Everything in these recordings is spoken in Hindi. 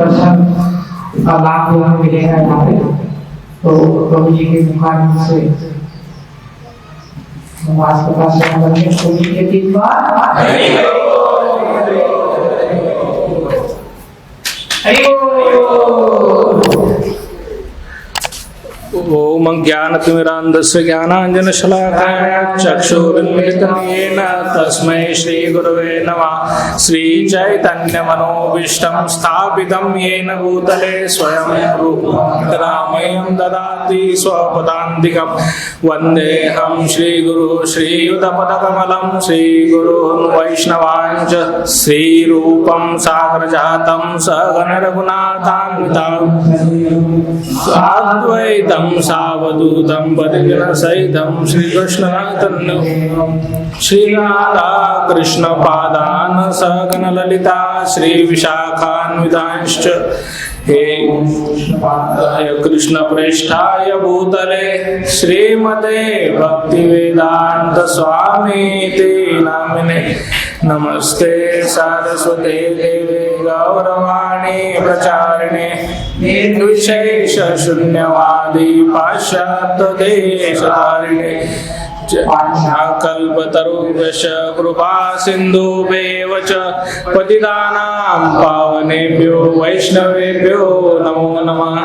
दर्शन का लाभ हमें मिलेगा यहाँ पे। तो प्रभु जी के मुखारविंद से नमाज का पाठ करके प्रभु जी के 3 बार हरि बोल। ओम ज्ञानतिमिरान्धस्य ज्ञानाञ्जनशलाकया चक्षुरुन्मिलितं येन तस्मै श्रीगुरवे नमः। श्रीचैतन्यमनोभीष्टं स्थापितं येन भूतले स्वयं रूपं ददाति स्वपदान्तिकं। वन्देऽहं श्रीगुरुः श्रीयुतपदकमलं श्रीगुरुन् वैष्णवांश्च श्रीरूपं साग्रजातं सगण रघुनाथान्वितं सावधूतं परिजनसहितं श्रीकृष्णचैतन्यं श्रीराधा कृष्ण पादान् सगण ललिता श्रीविशाखान्वितांश्च। हे कृष्ण प्रेष्ठाय भूतले श्रीमते भक्तिवेदांत स्वामी ते नामिने। नमस्ते सारस्वते देवे गौरवाणी प्रचारिणे निर्विशेष शून्यवादी पाश्चात्य देशधारिणे। कल्पतरुभ्यश्च कृपा सिन्धुभ्येव च पतितानां पावनेभ्यो वैष्णवेभ्यो नमो नमः।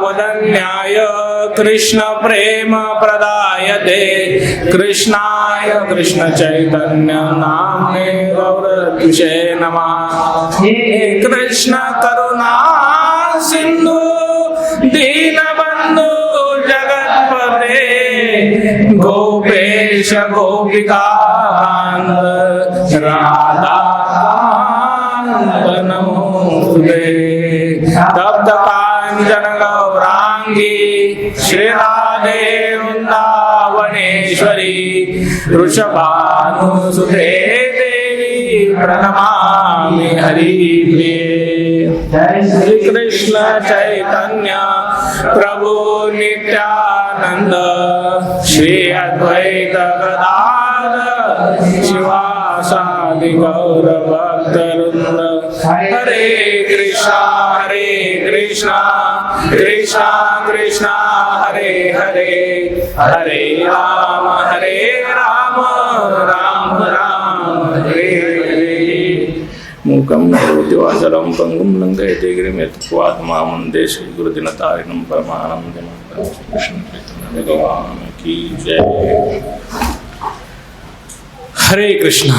वदन्याय कृष्ण प्रेम प्रदायते कृष्णाय कृष्ण चैतन्य नाम्ने गौरद्विषे नमः। हे कृष्ण करुणा सिंधु दीनबंधु जगत्पते गोपेश गोपिका राधा नमोस्तुते। तप्त कांचन गौरांगी श्री राधे वृंदावनेश्वरी वृषभानुसुते देवी प्रणमामि हरिप्रिये। जय श्री कृष्ण चैतन्य प्रभु नित्यानंद श्री अद्वैत गदाधर शिवासादि गौर भक्तवृंद। हरे कृष्णा कृष्णा कृष्णा हरे हरे हरे राम राम राम हरे हरे। मूकं करोति वाचालं पंगुं लंघयते गिरिं यत्कृपातमहं श्रीगुरुदिनतारिणं परमानन्दं कृष्ण चैतन्य भगवान की जय। हरे कृष्णा।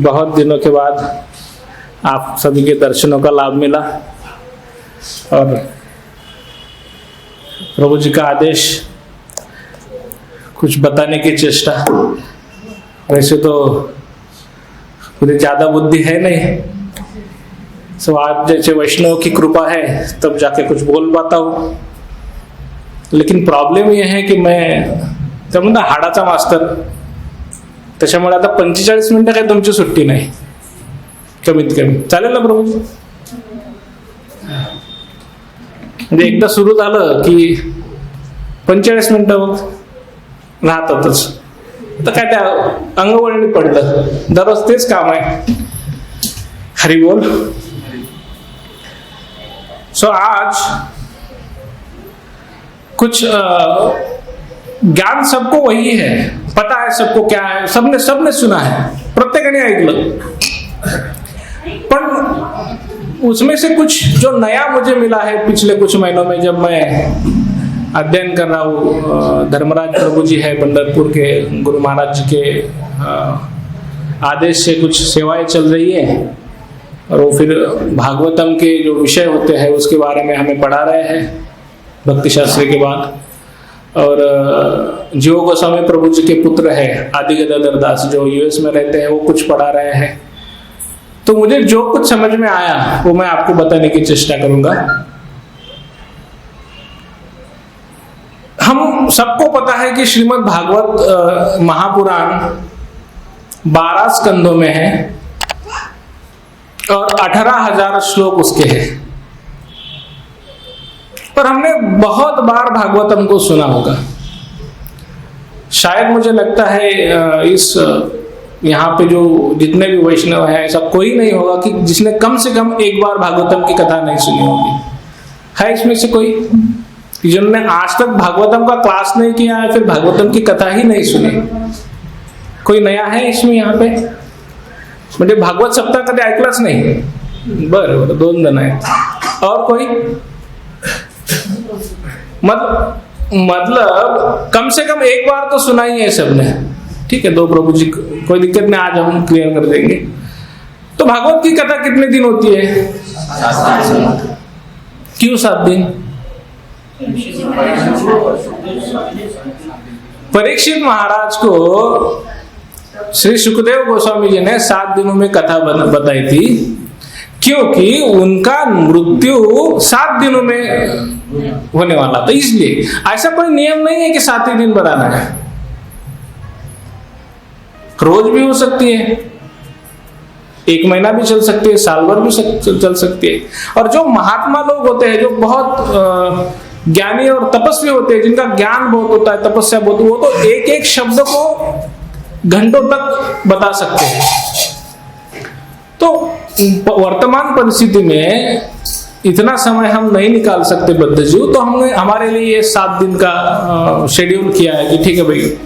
बहुत दिनों के बाद आप सभी के दर्शनों का लाभ मिला और प्रभु जी का आदेश कुछ बताने की चेष्टा। वैसे तो मुझे ज्यादा बुद्धि है नहीं, सो आप जैसे वैष्णव की कृपा है तब जाके कुछ बोल पाता हूँ। लेकिन प्रॉब्लेम यह है की मैं म्हणता हाडाचा मास्तर, त्याच्यामुळे आता 45 मिनिटं काही तुमची सुट्टी नाही कमीत कमी। चालेल ना प्रभूजी? म्हणजे एकदा सुरू झालं की 45 मिनिटं राहतातच। तर काय त्या अंगवळणी पडलं, दररोज तेच काम आहे। हरि बोल। सो आज कुछ ज्ञान सबको वही है, पता है सबको क्या है, सबने सुना है, प्रत्येकाने ऐकलं। पर उसमें से कुछ जो नया मुझे मिला है पिछले कुछ महीनों में, जब मैं अध्ययन कर रहा हूँ। धर्मराज प्रभु जी है पंढरपुर के, गुरु महाराज जी के आदेश से कुछ सेवाएं चल रही है और वो फिर भागवतम के जो विषय होते हैं उसके बारे में हमें पढ़ा रहे हैं भक्ति शास्त्री के बाद। और जीव गोस्वामी प्रभु जी के पुत्र है आदि गदाधर दास, जो यूएस में रहते हैं, वो कुछ पढ़ा रहे हैं। तो मुझे जो कुछ समझ में आया वो मैं आपको बताने की चेष्टा करूंगा। हम सबको पता है कि श्रीमद् भागवत महापुराण 12 स्कंदों में है और 18,000 श्लोक उसके हैं। पर हमने बहुत बार भागवतम को सुना होगा। शायद मुझे लगता है इस यहाँ पे जो जितने भी वैष्णव हैं ऐसा कोई नहीं होगा कि जिसने कम से कम एक बार भागवतम की कथा नहीं सुनी होगी। है इसमें से कोई जिन्होंने आज तक भागवतम का क्लास नहीं किया है, फिर भागवतम की कथा ही नहीं सुनी? कोई नया है इसमें यहाँ पे? म्हणजे भागवत सप्ताह कधी ऐकलाच नाही? बरं, 2 जण आहेत। और कोई? मतलब कम से कम एक बार तो सुना ही है सबने। ठीक है, 2 प्रभु जी, कोई दिक्कत नहीं, आज हम क्लियर कर देंगे। तो भागवत की कथा कितने दिन होती है? 7 दिन। क्यों 7 दिन? परीक्षित महाराज को श्री सुखदेव गोस्वामी जी ने 7 दिनों में कथा बताई थी, क्योंकि उनका मृत्यु 7 दिनों में होने वाला था। इसलिए ऐसा कोई नियम नहीं है कि 7 ही दिन बताना है, रोज भी हो सकती है, 1 महीना भी चल सकती है, साल भर भी चल सकती है। और जो महात्मा लोग होते हैं, जो बहुत ज्ञानी और तपस्वी होते हैं, जिनका ज्ञान बहुत होता है, तपस्या बहुत, वो तो एक एक शब्द को घंटों तक बता सकते हैं। तो वर्तमान परिस्थिति में इतना समय हम नहीं निकाल सकते बद्धजीव, तो हमने हमारे लिए 7 दिन का शेड्यूल किया है कि ठीक है भाई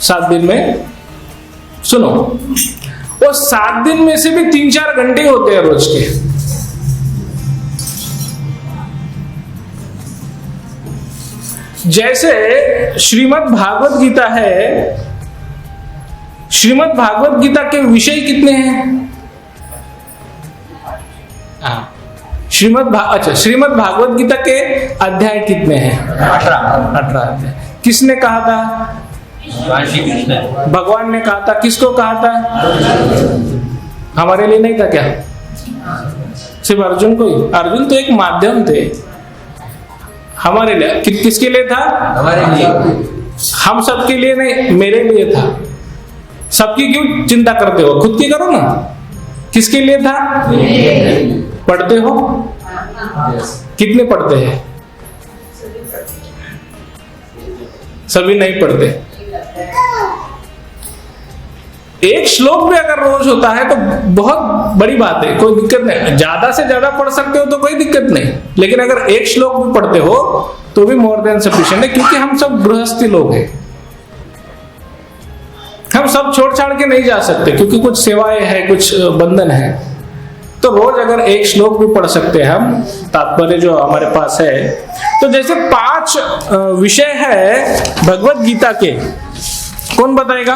7 दिन में सुनो। वो 7 दिन में से भी 3-4 घंटे होते हैं रोज के। जैसे श्रीमद् भागवत गीता है, श्रीमद् भागवत गीता के विषय कितने हैं? श्रीमद् भागवत गीता के अध्याय कितने हैं? 18 अध्याय। किसने कहा था? भगवान ने कहा था। किसको कहा था? हमारे लिए नहीं था क्या? सिर्फ अर्जुन को ही? अर्जुन तो एक माध्यम थे हमारे लिए। किसके लिए था? हमारे लिए। हम सबके लिए नहीं, मेरे लिए था। सबकी क्यों चिंता करते हो? खुद की करो ना। किसके लिए था? पढ़ते हो? कितने पढ़ते हैं? सभी नहीं पढ़ते। एक श्लोक भी अगर रोज होता है तो बहुत बड़ी बात है, कोई दिक्कत नहीं। ज्यादा से ज्यादा पढ़ सकते हो तो कोई दिक्कत नहीं, लेकिन अगर एक श्लोक भी पढ़ते हो तो भी मोर देन सफिशिएंट है, क्योंकि हम सब गृहस्थी लोग हैं। हम सब छोड़ छाड़ के नहीं जा सकते, क्योंकि कुछ सेवाएं हैं, कुछ बंधन है। तो रोज अगर एक श्लोक भी पढ़ सकते हैं हम, तात्पर्य जो हमारे पास है। तो जैसे 5 विषय है भगवत गीता के, कौन बताएगा?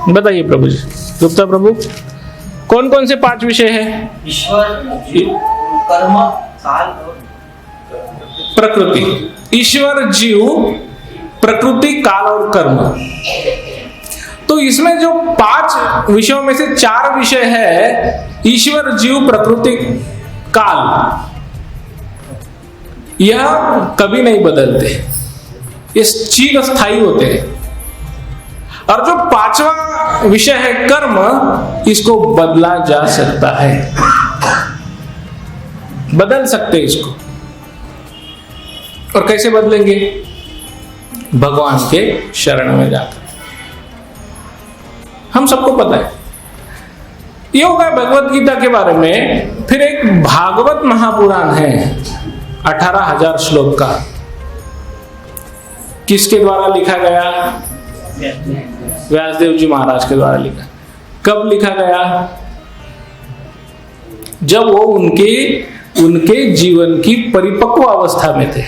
बताइए प्रभु जी, गुप्ता प्रभु, कौन कौन से 5 विषय है? ईश्वर, कर्म, काल और प्रकृति। ईश्वर, जीव, प्रकृति, काल और कर्म। तो इसमें जो 5 विषयों में से 4 विषय है ईश्वर, जीव, प्रकृति, काल, यह कभी नहीं बदलते, ये चिरस्थायी होते हैं। और जो 5वां विषय है कर्म, इसको बदला जा सकता है, बदल सकते हैं इसको। और कैसे बदलेंगे? भगवान के शरण में जाकर। हम सबको पता है ये होगा भगवत गीता के बारे में। फिर एक भागवत महापुराण है 18,000 श्लोक का। किसके द्वारा लिखा गया? व्यासदेव जी महाराज के द्वारा लिखा। कब लिखा गया? जब वो उनके जीवन की परिपक्व अवस्था में थे।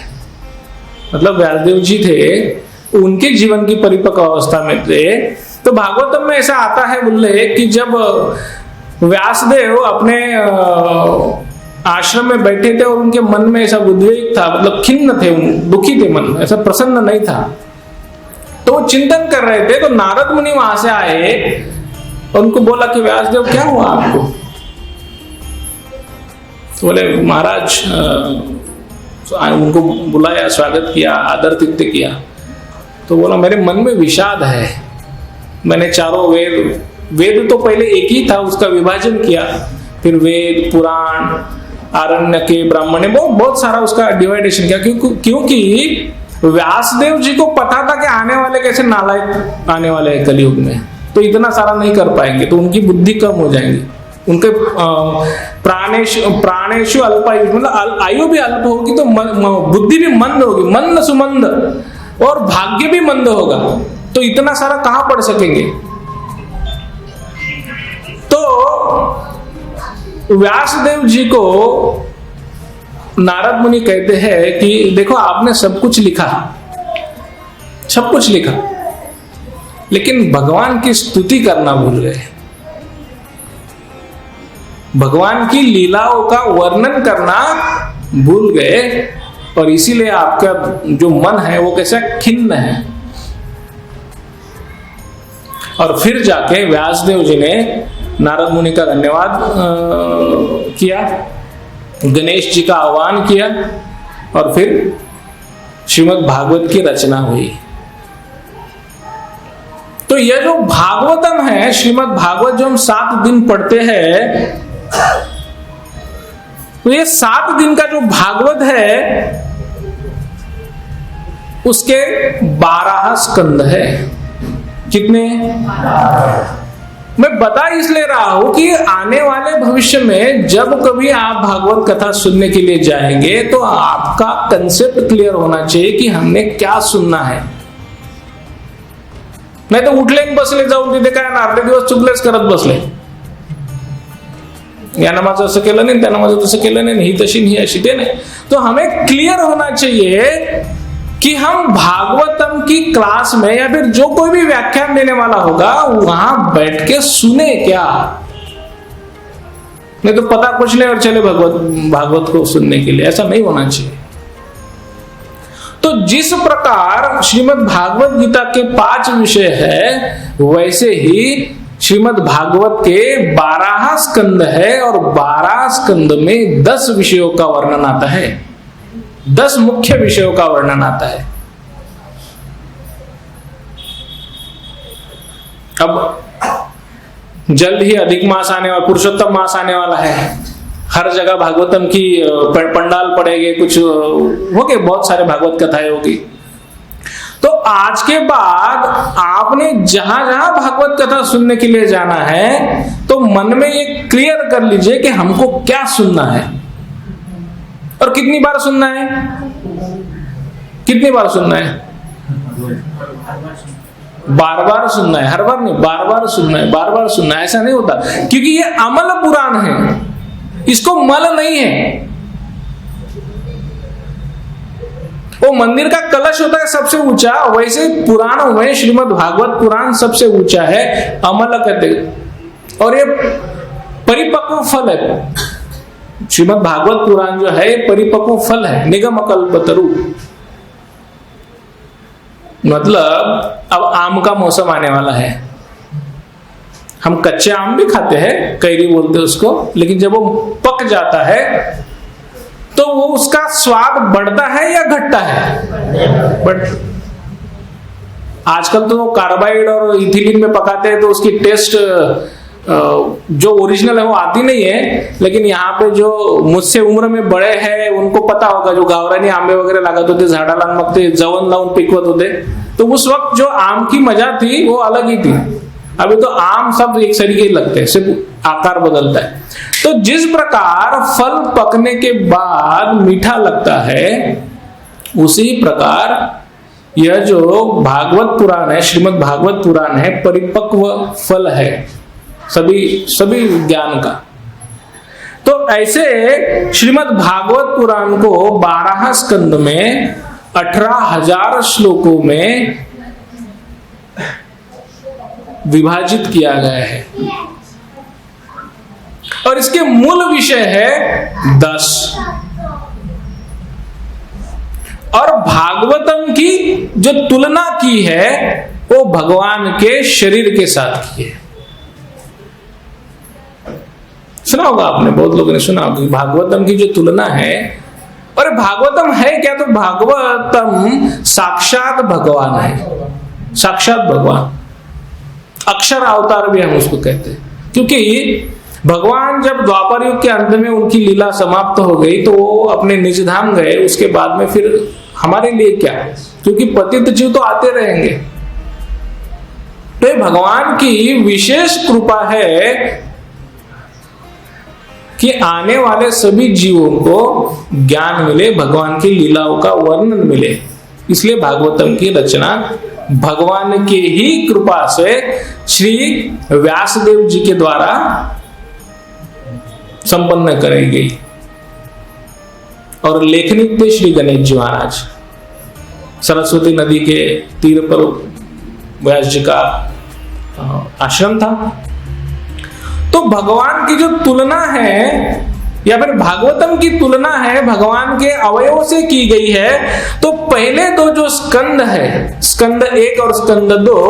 मतलब व्यासदेव जी थे, उनके जीवन की परिपक्व अवस्था में थे। तो भागवतम में ऐसा आता है बोले कि जब व्यासदेव अपने आश्रम में बैठे थे और उनके मन में ऐसा उद्वेग था, मतलब खिन्न थे, दुखी थे, मन ऐसा प्रसन्न नहीं था। तो वो चिंतन कर रहे थे, तो नारद मुनि वहां से आए और उनको बोला कि व्यासदेव क्या हुआ आपको? तो बोले महाराज, उनको बुलाया, स्वागत किया, आदर तिथ्य किया। तो बोला मेरे मन में विषाद है। मैंने चारों वेद तो पहले एक ही था, उसका विभाजन किया, फिर वेद, पुराण, आरण्य के, ब्राह्मण, बहुत सारा उसका डिवाइडेशन किया, क्योंकि व्यासदेव जी को पता था कि आने वाले कैसे नालायक आने वाले हैं कलयुग में। तो इतना सारा नहीं कर पाएंगे, तो उनकी बुद्धि कम हो जाएंगी, उनके प्राणेशु अल्पायु, मतलब आयु भी अल्प होगी तो बुद्धि भी मंद होगी, मंद सुमंद, और भाग्य भी मंद होगा, तो इतना सारा कहां पढ़ सकेंगे। तो व्यासदेव जी को नारद मुनि कहते हैं कि देखो आपने सब कुछ लिखा, सब कुछ लिखा, लेकिन भगवान की स्तुति करना भूल गए, भगवान की लीलाओं का वर्णन करना भूल गए, और इसीलिए आपका जो मन है वो कैसा खिन्न है। और फिर जाके व्यासदेव जी ने नारद मुनि का धन्यवाद किया, गणेश जी का आह्वान किया, और फिर श्रीमद् भागवत की रचना हुई। तो यह जो भागवतम है, श्रीमद् भागवत जो हम 7 दिन पढ़ते हैं, तो ये 7 दिन का जो भागवत है उसके 12 स्कंद है। कितने? मैं बता इसलिए रहा हूं कि आने वाले भविष्य में जब कभी आप भागवत कथा सुनने के लिए जाएंगे तो आपका कंसेप्ट क्लियर होना चाहिए कि हमने क्या सुनना है। नाही तर उठले बसले, जाऊन तिथे काय ना अर्धे दिवस चुकलेच करत बसले, यानं माझं असं केलं नाही, त्यानं माझं तसं केलं नाही, ही तशी ही अशी, ते नाही। तो हमें क्लियर होना चाहिए कि हम भागवतम की क्लास में या फिर जो कोई भी व्याख्यान देने वाला होगा वहां बैठ के सुने क्या, नहीं तो पता कुछ नहीं और चले भागवत को सुनने के लिए, ऐसा नहीं होना चाहिए। तो जिस प्रकार श्रीमद् भागवत गीता के 5 विषय है, वैसे ही श्रीमद् भागवत के 12 स्कंद है, और 12 स्कंद में 10 विषयों का वर्णन आता है, 10 मुख्य विषयों का वर्णन आता है। अब जल्द ही अधिक मास आने वाला, पुरुषोत्तम मास आने वाला है, हर जगह भागवतम की पंडाल पड़ेंगे, कुछ होंगे, बहुत सारे भागवत कथाएं होगी। तो आज के बाद आपने जहां जहां भागवत कथा सुनने के लिए जाना है, तो मन में ये क्लियर कर लीजिए कि हमको क्या सुनना है और कितनी बार सुनना है। कितनी बार सुनना है? बार बार सुनना है, हर बार नहीं, बार बार सुनना है, बार बार सुनना है। ऐसा नहीं होता, क्योंकि ये अमल पुराण है, इसको मल नहीं है। वो मंदिर का कलश होता है सबसे ऊंचा, वैसे पुराण में श्रीमद् भागवत पुराण सबसे ऊंचा है, अमल कहते, और ये परिपक्व फल है। श्रीमद् भागवत पुराण जो है परिपक्व फल है, निगम कल्पतरु। मतलब अब आम का मौसम आने वाला है, हम कच्चे आम भी खाते हैं, कैरी बोलते हैं उसको, लेकिन जब वो पक जाता है तो वो उसका स्वाद बढ़ता है या घटता है? बट आजकल तो वो कार्बाइड और इथिलीन में पकाते हैं, तो उसकी टेस्ट जो ओरिजिनल है वो आती नहीं है। लेकिन यहाँ पे जो मुझसे उम्र में बड़े हैं उनको पता होगा, जो गावरानी आंबे वगैरह लागत होते, झाडाला मग ते जवन लावून पिकवत होते, तो उस वक्त जो आम की मजा थी वो अलग ही थी। अभी तो आम सब एक तरीके ही लगते हैं, सिर्फ आकार बदलता है। तो जिस प्रकार फल पकने के बाद मीठा लगता है, उसी प्रकार यह जो भागवत पुराण है, श्रीमद् भागवत पुराण है, परिपक्व फल है सभी ज्ञान का। तो ऐसे श्रीमद् भागवत पुराण को 12 स्कंद में 18,000 श्लोकों में विभाजित किया गया है, और इसके मूल विषय है 10। और भागवतम की जो तुलना की है वो भगवान के शरीर के साथ की है। सुना होगा आपने, बहुत लोगों ने सुना होगा भागवतम की जो तुलना है। और भागवतम है क्या? तो भागवतम साक्षात भगवान है, साक्षात भगवान, अक्षर अवतार भी हम उसको कहते हैं। क्योंकि भगवान जब द्वापर युग के अंत में उनकी लीला समाप्त हो गई तो वो अपने निज धाम गए, उसके बाद में फिर हमारे लिए क्या, क्योंकि पतित जीव तो आते रहेंगे, तो ये भगवान की विशेष कृपा है कि आने वाले सभी जीवों को ज्ञान मिले, भगवान की लीलाओं का वर्णन मिले। इसलिए भागवतम की रचना भगवान की ही कृपा से श्री व्यासदेव जी के द्वारा संपन्न कराई गई। और लेखनिक थे श्री गणेश जी महाराज। सरस्वती नदी के तीर पर व्यास जी का आश्रम था। तो भगवान की जो तुलना है या फिर भागवतम की तुलना है भगवान के अवयवों से की गई है, तो पहले दो जो स्कंद है, स्कंद 1 और स्कंद 2,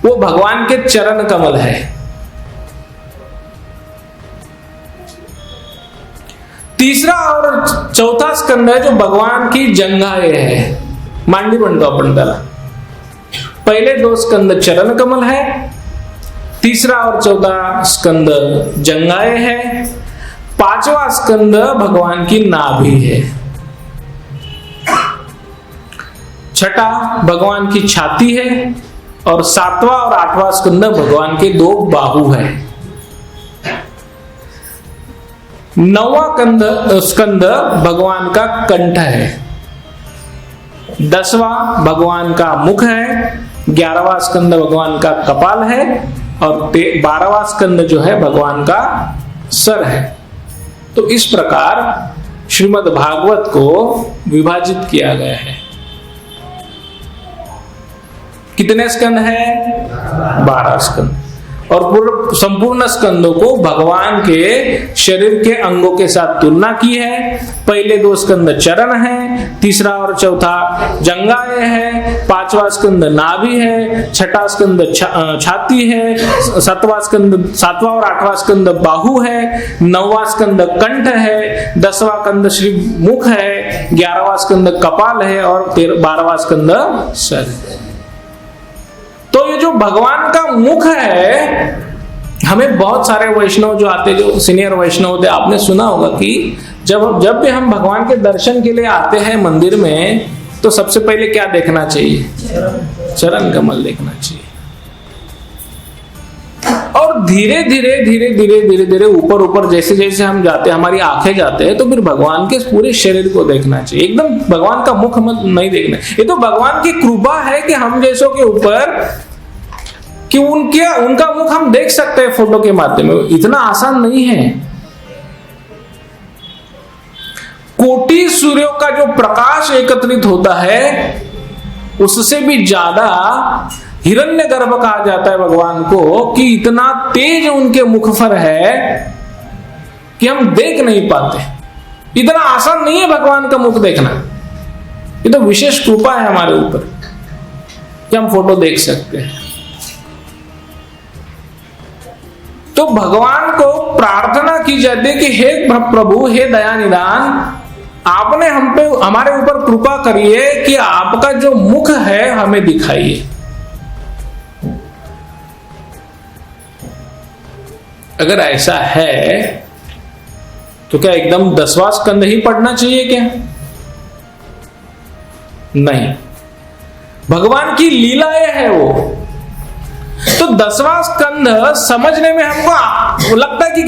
वो भगवान के चरण कमल है। तीसरा और चौथा स्कंद है जो भगवान की जंघाएं है, मांडी म्हणतो आपण त्याला। पहले 2 स्कंद चरण कमल है, तीसरा और चौथा स्कंद जंघाएं है, 5वां स्कंद भगवान की नाभि है, 6ठा भगवान की छाती है, और 7वां और 8वां स्कंद भगवान के 2 बाहु है। 9वां स्कंद भगवान का कंठ है, 10वां भगवान का मुख है, 11वां स्कंद भगवान का कपाल है, और 12वां स्कंद जो है भगवान का सर है। तो इस प्रकार श्रीमद् भागवत को विभाजित किया गया है। कितने स्कंद है? 12 स्कंद। और संपूर्ण स्कंदों को भगवान के शरीर के अंगों के साथ तुलना की है। पहले 2 स्कंद चरण है, तीसरा और चौथा जंघाएं है, 5वां स्कंद नाभि है, 6ठा स्कंद छाती है, 7वां और 8वां स्कंद बाहु है, 9वां स्कंद कंठ है, 10वां स्कंद श्री मुख है, 11वां स्कंद कपाल है, और 12वां स्कंद सर है। तो ये जो भगवान का मुख है, हमें बहुत सारे वैष्णव जो आते, जो सीनियर वैष्णव होते, आपने सुना होगा कि जब भी हम भगवान के दर्शन के लिए आते हैं मंदिर में, तो सबसे पहले क्या देखना चाहिए? चरण कमल देखना चाहिए। और धीरे धीरे ऊपर जैसे जैसे हम जाते हैं, हमारी आंखें जाते हैं, तो फिर भगवान के पूरे शरीर को देखना चाहिए। एकदम भगवान का मुख मत नहीं देखना। ये तो भगवान की कृपा है कि हम जैसों के ऊपर, कि उनका मुख हम देख सकते हैं फोटो के माध्यम में। इतना आसान नहीं है। कोटि सूर्यों का जो प्रकाश एकत्रित होता है, उससे भी ज्यादा हिरण्यगर्भ कहा जाता है भगवान को, कि इतना तेज उनके मुख पर है कि हम देख नहीं पाते। इतना आसान नहीं है भगवान का मुख देखना। ये तो विशेष कृपा है हमारे ऊपर कि हम फोटो देख सकते हैं। तो भगवान को प्रार्थना की जाती है कि हे प्रभु, हे दया निदान, आपने हम पे, हमारे ऊपर कृपा करिए कि आपका जो मुख है हमें दिखाइए। अगर ऐसा है तो क्या एकदम 10वां स्कंद ही पढ़ना चाहिए क्या? नहीं, भगवान की लीलाएं है वो। तो 10वां स्कंद समझने में हमको लगता है कि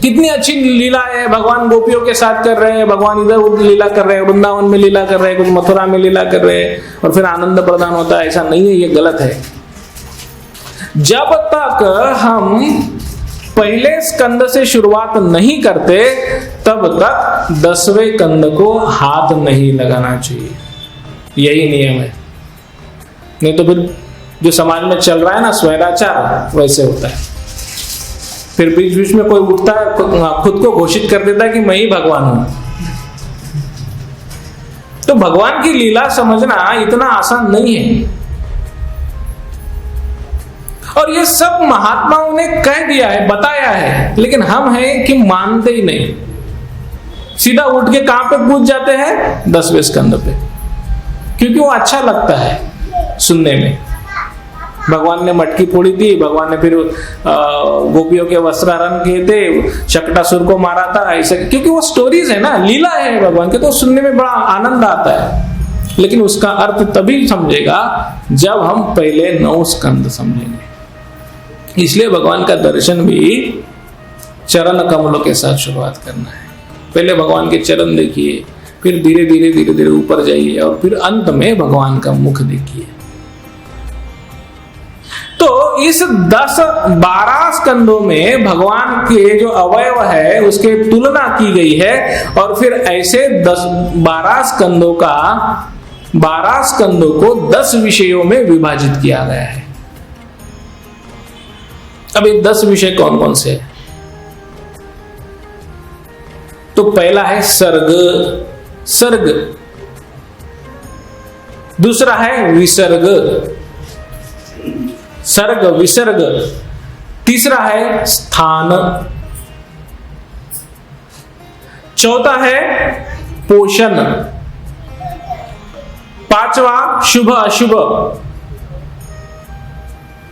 कितनी अच्छी लीला है, भगवान गोपियों के साथ कर रहे हैं, भगवान इधर लीला कर रहे हैं, वृंदावन में लीला कर रहे हैं, कुछ मथुरा में लीला कर रहे हैं, और फिर आनंद प्रदान होता है। ऐसा नहीं है, ये गलत है। जब तक हम पहले स्कंद से शुरुआत नहीं करते, तब तक 10वें स्कंद को हाथ नहीं लगाना चाहिए। यही नियम है। नहीं तो फिर जो समाज में चल रहा है ना, स्वैराचार, वैसे होता है। फिर बीच बीच में कोई उठता है, खुद को घोषित कर देता है कि मैं ही भगवान हूं। तो भगवान की लीला समझना इतना आसान नहीं है। और ये सब महात्माओं ने कह दिया है, बताया है, लेकिन हम हैं कि मानते ही नहीं। सीधा उठ के कहां पे पूछ जाते हैं? 10वें स्कंद पे, क्योंकि वो अच्छा लगता है सुनने में। भगवान ने मटकी फोड़ी थी, भगवान ने फिर गोपियों के वस्त्रारण किए थे, शक्टासुर को मारा था, ऐसे, क्योंकि वो स्टोरीज है ना, लीला है भगवान के, तो सुनने में बड़ा आनंद आता है। लेकिन उसका अर्थ तभी समझेगा जब हम पहले 9 स्कंद समझेंगे। इसलिए भगवान का दर्शन भी चरण कमलों के साथ शुरुआत करना है। पहले भगवान के चरण देखिए, फिर धीरे धीरे धीरे धीरे ऊपर जाइए और फिर अंत में भगवान का मुख देखिए। तो इस 10-12 स्कंदों में भगवान के जो अवयव है उसके तुलना की गई है और फिर ऐसे 10-12 स्कंदों का 12 स्कंदों को 10 विषयों में विभाजित किया गया है। अब ये 10 विषय कौन कौन से हैं? तो पहला है सर्ग, दूसरा है विसर्ग, सर्ग विसर्ग, तीसरा है स्थान, चौथा है पोषण, पांचवा शुभ अशुभ,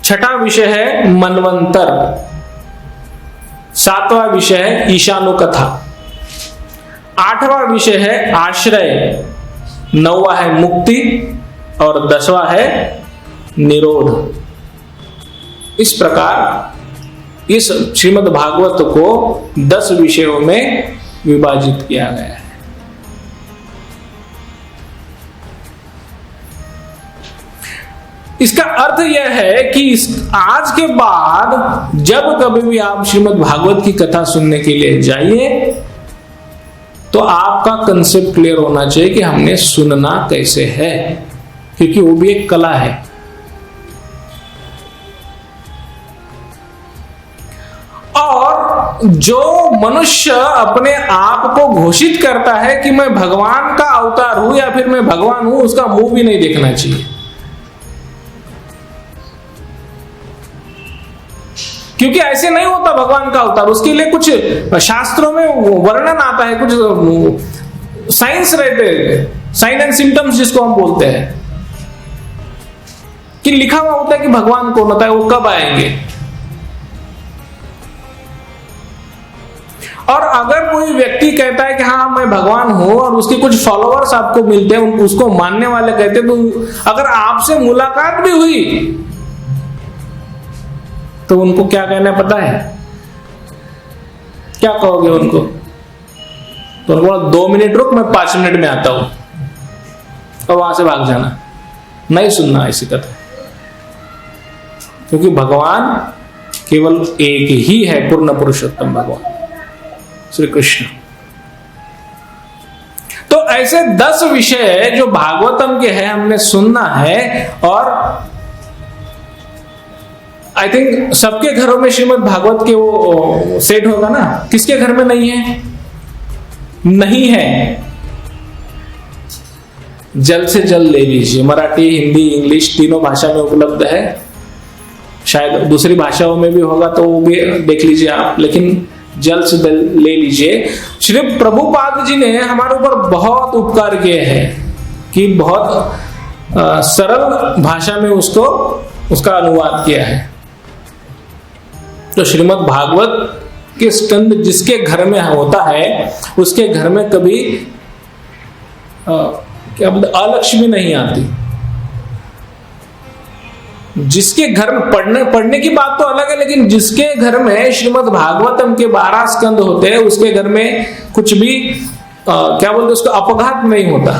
छठा विषय है मनवंतर, सातवां विषय है ईशानुकथा, आठवां विषय है आश्रय, नौवां है मुक्ति और 10वां है निरोध। इस प्रकार इस श्रीमद् भागवत को 10 विषयों में विभाजित किया गया है। इसका अर्थ यह है कि आज के बाद जब कभी भी आप श्रीमद् भागवत की कथा सुनने के लिए जाइए तो आपका कंसेप्ट क्लियर होना चाहिए कि हमने सुनना कैसे है, क्योंकि वो भी एक कला है। और जो मनुष्य अपने आप को घोषित करता है कि मैं भगवान का अवतार हूं या फिर मैं भगवान हूं, उसका मुंह भी नहीं देखना चाहिए, क्योंकि ऐसे नहीं होता भगवान का अवतार। उसके लिए कुछ शास्त्रों में वर्णन आता है, कुछ साइंस रहते हैं, साइन एंड सिम्टम्स जिसको हम बोलते हैं, कि लिखा हुआ होता है कि भगवान कौन होता है, वो कब आएंगे। और अगर कोई व्यक्ति कहता है कि हाँ मैं भगवान हूं और उसके कुछ फॉलोअर्स आपको मिलते हैं, उसको मानने वाले कहते हैं, तो अगर आपसे मुलाकात भी हुई तो उनको क्या कहना है पता है? क्या कहोगे उनको? तो उनको बोला 2 मिनट रुक, मैं 5 मिनट में आता हूं, और वहां से भाग जाना, नहीं सुनना ऐसी कथा। क्योंकि भगवान केवल एक ही है, पूर्ण पुरुषोत्तम भगवान श्री कृष्ण। तो ऐसे 10 विषय जो भागवतम के हैं हमने सुनना है। और आई थिंक सबके घरों में श्रीमद् भागवत के वो सेट होगा ना। किसके घर में नहीं है? नहीं है, जल्द से जल्द ले लीजिए। मराठी, हिंदी, इंग्लिश तीनों भाषा में उपलब्ध है। शायद दूसरी भाषाओं में भी होगा तो वो भी देख लीजिए आप, लेकिन जल्द से जल्द ले लीजिए। श्री प्रभुपाद जी ने हमारे ऊपर बहुत उपकार किए हैं कि बहुत सरल भाषा में उसका अनुवाद किया है। तो श्रीमद् भागवत के स्कंद जिसके घर में होता है उसके घर में कभी क्या बोलते, अलक्ष्मी नहीं आती। जिसके घर में पढ़ने की बात तो अलग है, लेकिन जिसके घर में श्रीमद् भागवतम के 12 स्कंद होते हैं उसके घर में कुछ भी क्या बोलते उसको अपघात नहीं होता,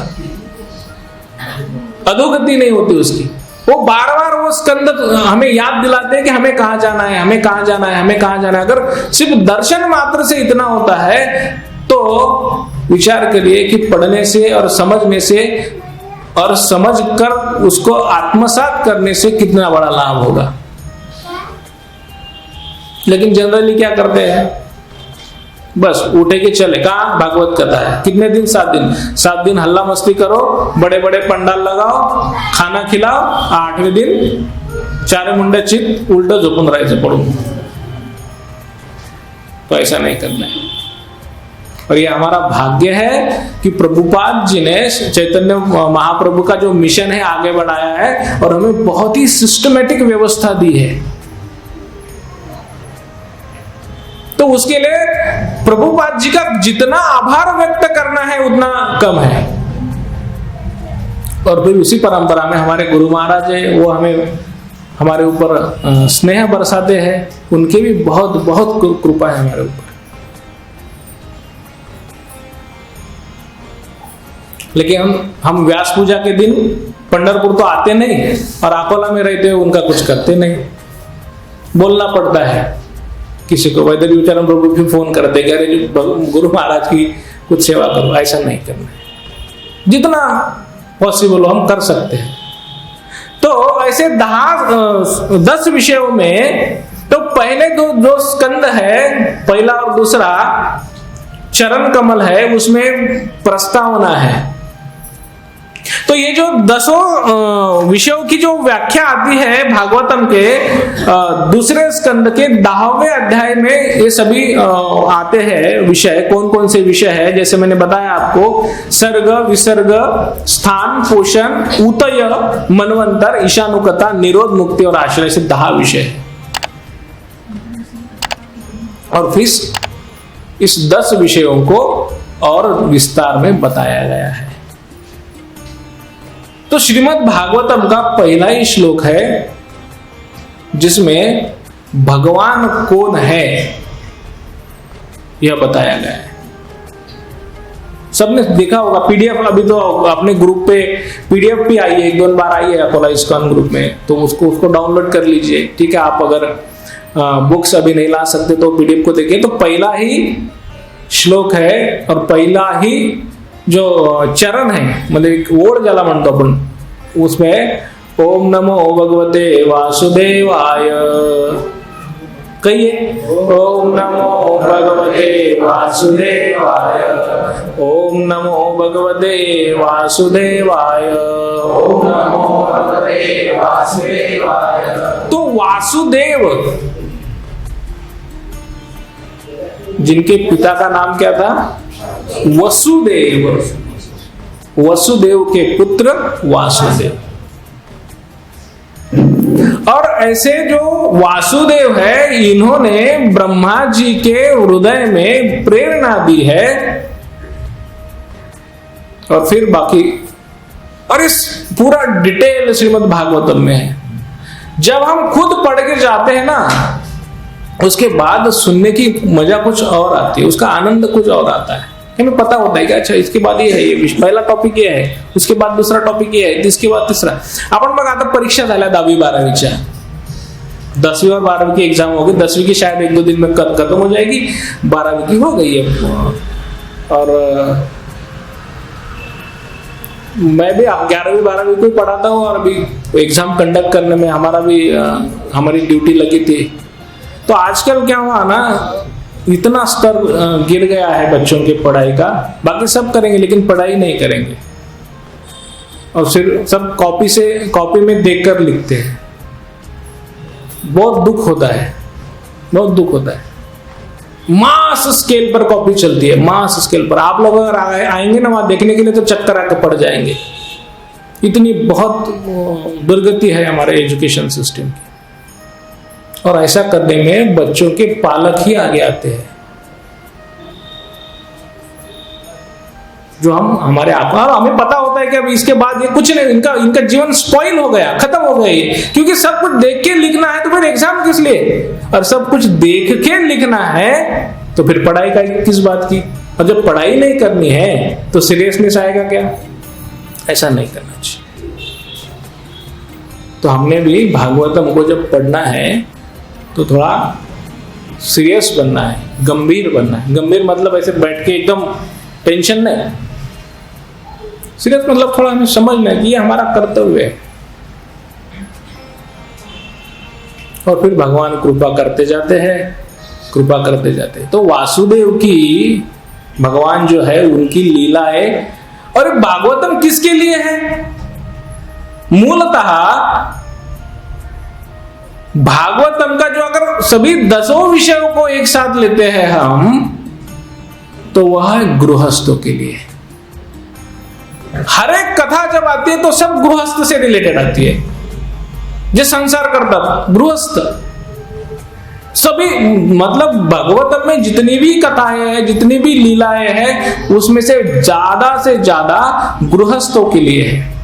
अधोगति नहीं होती उसकी। वो बार बार वो स्कंद हमें याद दिलाते हैं कि हमें कहाँ जाना है, हमें कहाँ जाना है, हमें कहाँ जाना है। अगर सिर्फ दर्शन मात्र से इतना होता है तो विचार करिए कि पढ़ने से और समझने से और समझकर उसको आत्मसात करने से कितना बड़ा लाभ होगा। लेकिन जनरली क्या करते हैं, बस उठे के चले, कहाँ भागवत कथा है, कितने दिन? 7 दिन। 7 दिन हल्ला मस्ती करो, बड़े बड़े पंडाल लगाओ, खाना खिलाओ, 8वें दिन 4 मुंडे चित उल्टा झोपून राहायचं पडून। तो ऐसा नहीं करना है। और ये हमारा भाग्य है कि प्रभुपाद जी ने चैतन्य महाप्रभु का जो मिशन है आगे बढ़ाया है और हमें बहुत ही सिस्टमेटिक व्यवस्था दी है। तो उसके लिए प्रभुपाद जी का जितना आभार व्यक्त करना है उतना कम है। और फिर उसी परंपरा में हमारे गुरु महाराज है, वो हमें हमारे ऊपर स्नेह बरसाते हैं। उनकी भी बहुत बहुत कृपा है हमारे ऊपर। लेकिन हम व्यास पूजा के दिन पंढरपुर तो आते नहीं और अकोला में रहते हुए उनका कुछ करते नहीं। बोलना पड़ता है किसी को, वैद्य विचारण प्रभु भी फोन करते कि अरे गुरु महाराज की कुछ सेवा करो। ऐसा नहीं करना है, जितना पॉसिबल हो हम कर सकते हैं। तो ऐसे 10 विषयों में तो पहले जो स्कंद है, पहला और दूसरा चरण कमल है, उसमें प्रस्तावना है। तो ये जो 10 विषयों की जो व्याख्या आती है भागवतम के दूसरे स्कंद के 10वें अध्याय में, ये सभी आते हैं विषय। कौन कौन से विषय है? जैसे मैंने बताया आपको, सर्ग, विसर्ग, स्थान, पोषण, उतय, मनवंतर, ईशानुकता, निरोध, मुक्ति और आश्रय से 10 विषय है। और फिर इस 10 विषयों को और विस्तार में बताया गया है। तो श्रीमद् भागवतम का पहला ही श्लोक है जिसमें भगवान कौन है यह बताया गया है। सबने देखा होगा पीडीएफ, अभी तो अपने ग्रुप पे पीडीएफ भी आई है, 1-2 बार आई है अकोला इस्कॉन ग्रुप में, तो उसको डाउनलोड कर लीजिए। ठीक है, आप अगर बुक्स अभी नहीं ला सकते तो पीडीएफ को देखिए। तो पहला ही श्लोक है और पहला ही जो चरण है, मतलब एक ओड ज्याला म्हणतो आपण, उसमें ओम नमो भगवते वासुदेवाय, कहिए ओम नमो भगवते वासुदेवाय, ओम नमो भगवते वासुदेवाय, ओम नमो भगवते वासुदेवाय। तो वासुदेव, जिनके पिता का नाम क्या था? वसुदेव, वसुदेव के पुत्र वासुदेव। और ऐसे जो वासुदेव है, इन्होंने ब्रह्मा जी के हृदय में प्रेरणा दी है। और फिर बाकी, और इस पूरा डिटेल श्रीमद् भागवतम में है। जब हम खुद पढ़ के जाते हैं ना, उसके बाद सुनने की मजा कुछ और आती है, उसका आनंद कुछ और आता है। हमें पता होता है कि अच्छा इसके बाद ये है, ये पहला टॉपिक ये है, उसके बाद दूसरा टॉपिक ये है, इसके बाद तीसरा। आपण बघा आता परीक्षा झाल्या 10वी-12वीच्या, 10वीं और 12वीं की एग्जाम होगी। 10वीं की शायद 1-2 दिन में खत्म हो जाएगी, 12वीं की हो गई है। और मैं भी 11वीं-12वीं को पढ़ाता हूँ और अभी एग्जाम कंडक्ट करने में हमारी ड्यूटी लगी थी। तो आजकल क्या हुआ ना, इतना स्तर गिर गया है बच्चों की पढ़ाई का। बाकी सब करेंगे लेकिन पढ़ाई नहीं करेंगे, और फिर सब कॉपी में देखकर लिखते हैं। बहुत दुख होता है, बहुत दुख होता है। मास स्केल पर कॉपी चलती है, मास स्केल पर। आप लोग अगर आएंगे ना वहां देखने के लिए तो चक्कर आकर पड़ जाएंगे। इतनी बहुत दुर्गति है हमारे एजुकेशन सिस्टम की। और ऐसा करने में बच्चों के पालक ही आगे आते हैं, जो हमारे और हमें पता होता है कि अब इसके बाद ये कुछ नहीं, इनका जीवन स्पॉइल हो गया, खत्म हो गया ये। क्योंकि सब कुछ देख के लिखना है तो फिर एग्जाम किस लिए? और सब कुछ देख के लिखना है तो फिर पढ़ाई का किस बात की? और जब पढ़ाई नहीं करनी है तो सीरियसनेस आएगा क्या? ऐसा नहीं करना चाहिए। तो हमने भी भागवतम को जब पढ़ना है तो थोड़ा सीरियस बनना है, गंभीर बनना है। गंभीर मतलब ऐसे बैठ के एकदम टेंशन नहीं, सीरियस मतलब थोड़ा हमें समझना है कि ये हमारा कर्तव्य है। और फिर भगवान कृपा करते जाते हैं, कृपा करते जाते हैं। तो वासुदेव की, भगवान जो है उनकी लीला है। और भागवतम किसके लिए है? मूलतः भागवतम का जो अगर सभी 10 विषयों को एक साथ लेते हैं हम, तो वह है गृहस्थों के लिए। हर एक कथा जब आती है तो सब गृहस्थ से रिलेटेड आती है। जो संसार करता गृहस्थ, सभी मतलब भागवतम में जितनी भी कथाएं हैं, जितनी भी लीलाएं हैं, उसमें से ज्यादा गृहस्थों के लिए है।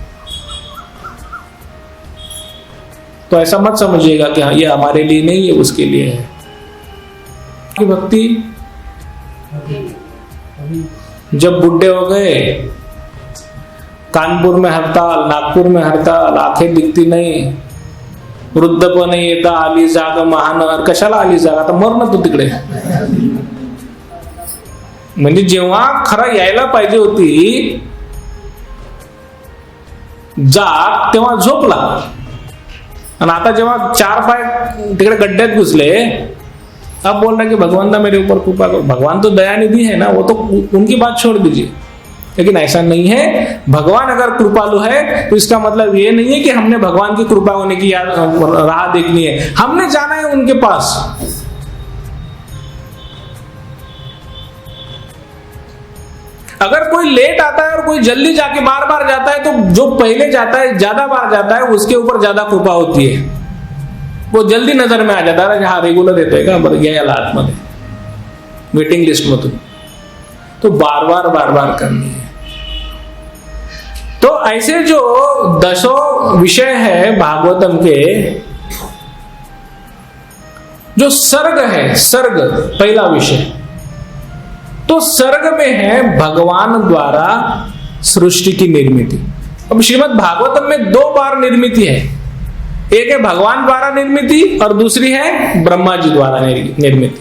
तो ऐसा मत समझिएगा कि हाँ ये हमारे लिए नहीं है, उसके लिए है। कि भक्ति जब बुढ़े हो गए, कानपुर में हड़ताल, नागपुर में हड़ताल, आंखें दिखती नहीं, वृद्धपण येता आली जागा महानगर, कशाला आली जागा, तर मर ना तू तिकडे. म्हणजे जेव्हा खरं यायला पाहिजे होती जाग, तेव्हा झोपला. आणि आता जेव्हा 4 पाय तिकडे गड्ड्यात घुसले, अब बोल रहे कि भगवान ना मेरे ऊपर कृपा करो. भगवान तो दयानिधि है ना, वो तो उनकी बात छोड़ दीजिए. लेकिन ऐसा नहीं है. भगवान अगर कृपालु है तो इसका मतलब ये नहीं है कि हमने भगवान की कृपा होने की राह देखनी है. हमने जाना है उनके पास. अगर कोई लेट आता है और कोई जल्दी जाके बार बार जाता है, तो जो पहले जाता है, ज्यादा बार जाता है, उसके ऊपर ज्यादा कृपा होती है. वो जल्दी नजर में आ जाता है, हा रेग्युलर येतोय का, बरं यायला आतमध्ये वेटिंग लिस्ट मधून. तो बार बार करनी है. तो ऐसे जो 10 विषय है भागवतम के, जो सर्ग है, सर्ग पहला विषय, तो सर्ग में है भगवान द्वारा सृष्टि की निर्मिति. अब श्रीमद् भागवतम में 2 बार निर्मिति है. एक है भगवान द्वारा निर्मिति और दूसरी है ब्रह्मा जी द्वारा निर्मिति.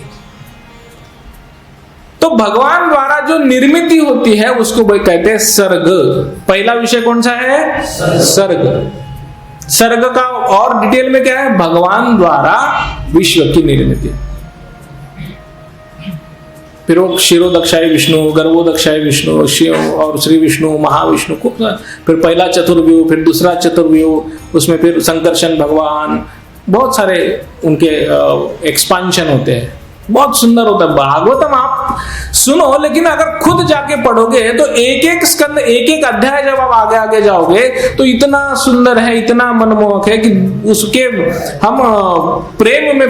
तो भगवान द्वारा जो निर्मिति होती है उसको कहते हैं सर्ग. पहला विषय कौन सा है? सर्ग. सर्ग का और डिटेल में क्या है? भगवान द्वारा विश्व की निर्मिति. फिर वो क्षीरोदक्षाय विष्णु, गर्भोदक्षाय विष्णु, शिव और श्री विष्णु, महाविष्णु, खूब. फिर पहला चतुर्व्यूह, फिर दूसरा चतुर्व्यूह, उसमें फिर संकर्षण भगवान, बहुत सारे उनके एक्सपांशन होते हैं. बहुत सुंदर होता है भागवतम. आप सुनो, लेकिन अगर खुद जाके पढ़ोगे तो एक एक स्कंद, एक एक अध्याय जब आप आगे आगे जाओगे तो इतना सुंदर है, इतना मनमोहक है कि उसके हम प्रेम में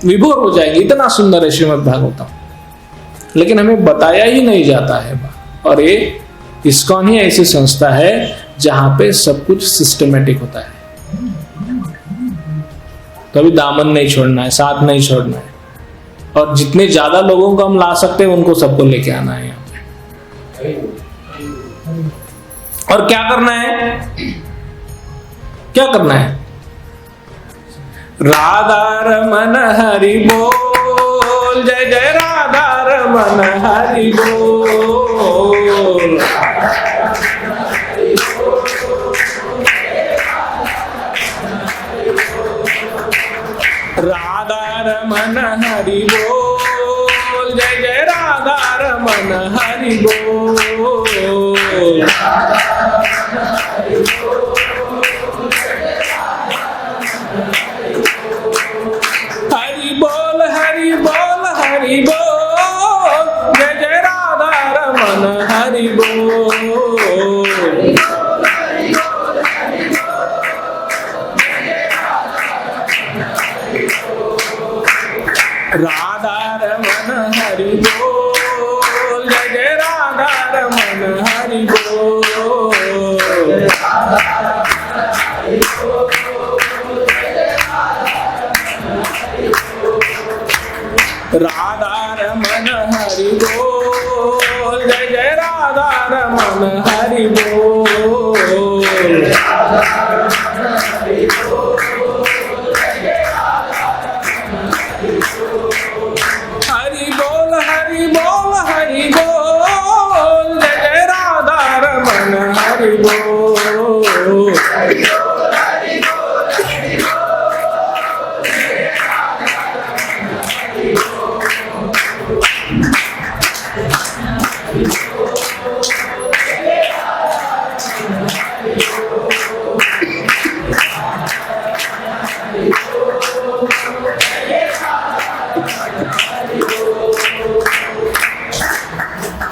विभोर हो जाएंगे. इतना सुंदर है श्रीमद् भागवतम, लेकिन हमें बताया ही नहीं जाता है. और ये इस्कॉन ही ऐसी संस्था है जहां पे सब कुछ सिस्टमेटिक होता है. कभी दामन नहीं छोड़ना है, साथ नहीं छोड़ना है. और जितने ज्यादा लोगों को हम ला सकते हैं उनको सबको लेके आना है यहाँ पे. और क्या करना है? क्या करना है? राधा रमन हरि बोल, जय जय राधा रमन हरि बोल. राधा रमन हरि बोल, जय जय राधा रमन हरि बोल. हरि बोल, हरि बोल, हरि बोल, जय जय राधा रमन हरि बोल. राधा रमन हरि बोल, जय जय राधा रमन हरि बोल. राधा रमन हरि बोल, जय जय राधा रमन हरि बोल. हरि बोल, हरि बोल, हरि बोल, जय जय राधा रमन हरि बोल.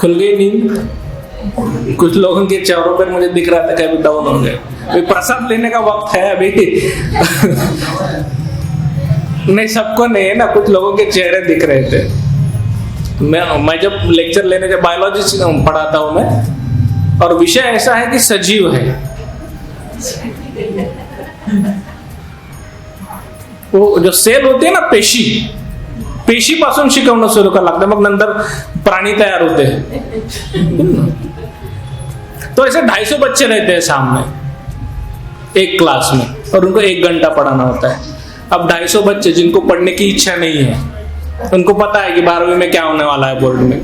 खुल गई नींद. कुछ लोगों के चेहरों पर मुझे दिख रहा था कि अभी डाउन हो गए. प्रसाद लेने का वक्त है अभी. नहीं, सबको नहीं है ना, कुछ लोगों के चेहरे दिख रहे थे. मैं जब लेक्चर लेने, जब बायोलॉजी पढ़ाता हूं मैं, और विषय ऐसा है कि सजीव है. वो जो सेल होते हैं ना, पेशी पासून शिकवणं सुरू करावं लागतं, मग नंतर प्राणी तयार होते हैं। तो ऐसे 250 बच्चे रहते हैं सामने एक क्लास में, और उनको 1 घंटा पढ़ाना होता है। अब 250 बच्चे जिनको पढ़ने की इच्छा नहीं है, उनको पता है कि 12वीं में क्या होने वाला है बोर्ड में,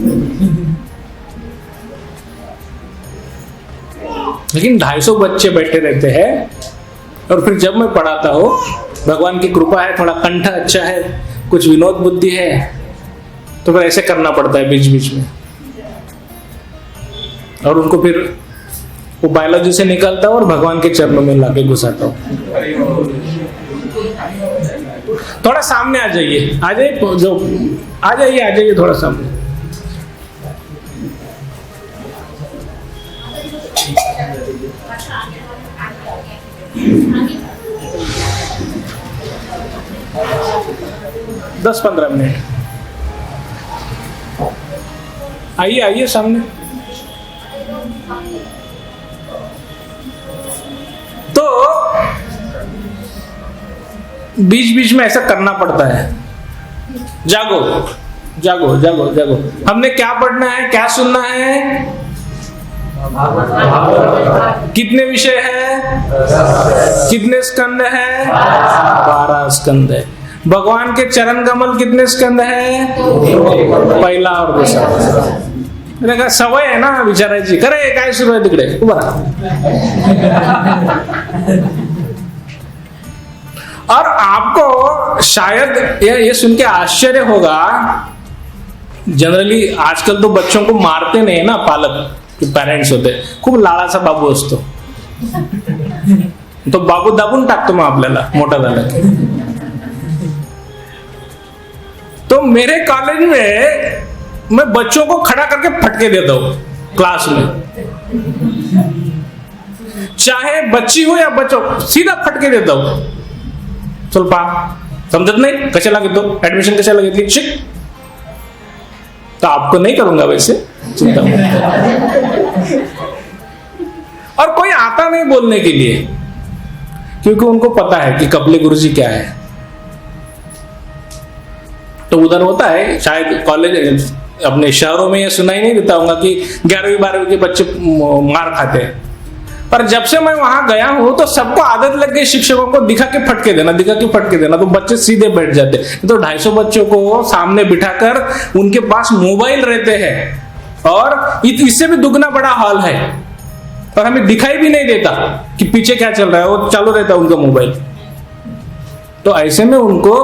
लेकिन 250 बच्चे बैठे रहते हैं। और फिर जब मैं पढ़ाता हूँ, भगवान की कृपा है, थोड़ा कंठ अच्छा है, कुछ विनोद बुद्धि है, तो फिर ऐसे करना पड़ता है बीच बीच में, और उनको फिर वो बायोलॉजी से निकलता हूँ और भगवान के चरणों में लाके घुसाता हूँ। थोड़ा सामने आ जाइए, आ जाइए थोड़ा सामने। दस 15 मिनट आइए सामने। तो बीच बीच में ऐसा करना पड़ता है। जागो जागो जागो जागो। हमने क्या पढ़ना है, क्या सुनना है? कितने विषय है, कितने स्कंद है? 12 स्कंद है। भगवान के चरण कमल कितने स्कंद है? पहिला और दूसरा। सवय आहे ना विचारायची, खरे काय सुरू आहे तिकडे, उभा राहा। और आपको शायद ये सुन के आश्चर्य होगा, जनरली आजकल तो बच्चों को मारते नहीं है ना पालक, पेरेंट्स होते, खूप लाडाचा बाबू असतो, तो बाबू दाबून टाकतो मग आपल्याला मोठा झाला की। तो मेरे कॉलेज में मैं बच्चों को खड़ा करके फटके देता हूं क्लास में, चाहे बच्ची हो या बच्चो, सीधा फटके देता हूं। चल पा, समझत नहीं, कशाला घेतो ऍडमिशन, कशाला घेतली, शिक। तो आपको नहीं करूंगा वैसे, चिंता मत। और कोई आता नहीं बोलने के लिए, क्योंकि उनको पता है कि कपिल गुरुजी क्या है। तो उधर होता है, शायद कॉलेज अपने शहरों में ये सुनाई नहीं देता होगा कि 11वीं 12वीं के बच्चे मार खाते हैं, पर जब से मैं वहां गया हूं तो सबको आदत लग गई शिक्षकों को दिखा के फटके देना, तो बच्चे सीधे बैठ जाते। तो 250 बच्चों को सामने बिठाकर उनके पास मोबाइल रहते हैं, और इससे भी दुगना बड़ा हॉल है, और हमें दिखाई भी नहीं देता कि पीछे क्या चल रहा है, वो चालू रहता है उनका मोबाइल। तो ऐसे में उनको